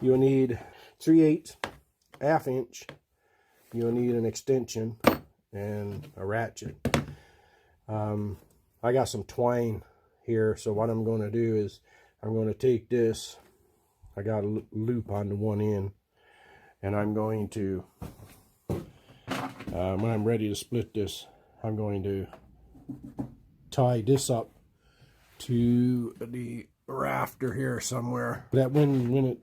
You'll need 3/8 1/2 inch. You'll need an extension and a ratchet. I got some twine here, so what I'm going to do is I'm going to take this. I got a loop on the one end, and I'm going to, when I'm ready to split this, I'm going to tie this up to the rafter here somewhere, that when it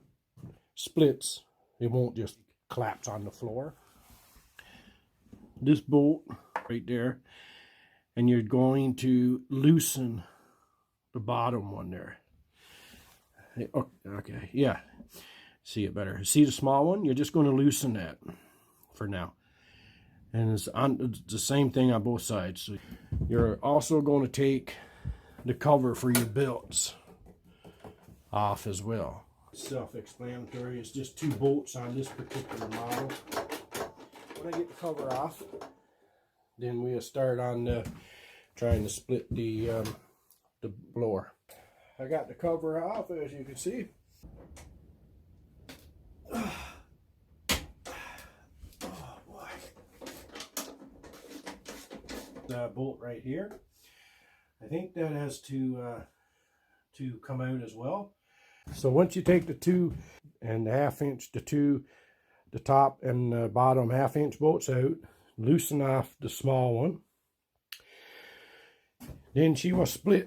splits, it won't just collapse on the floor. This bolt right there, and you're going to loosen the bottom one there. Okay, yeah, see it better. See the small one? You're just going to loosen that for now. And it's the same thing on both sides. So you're also going to take the cover for your belts off as well. Self-explanatory. It's just 2 bolts on this particular model. When I get the cover off, then we'll start on trying to split the blower. I got the cover off, as you can see. Oh boy. The bolt right here. I think that has to come out as well. So once you take the 2 and the 1/2 inch, the top and the bottom 1/2 inch bolts out, loosen off the small one. Then she will split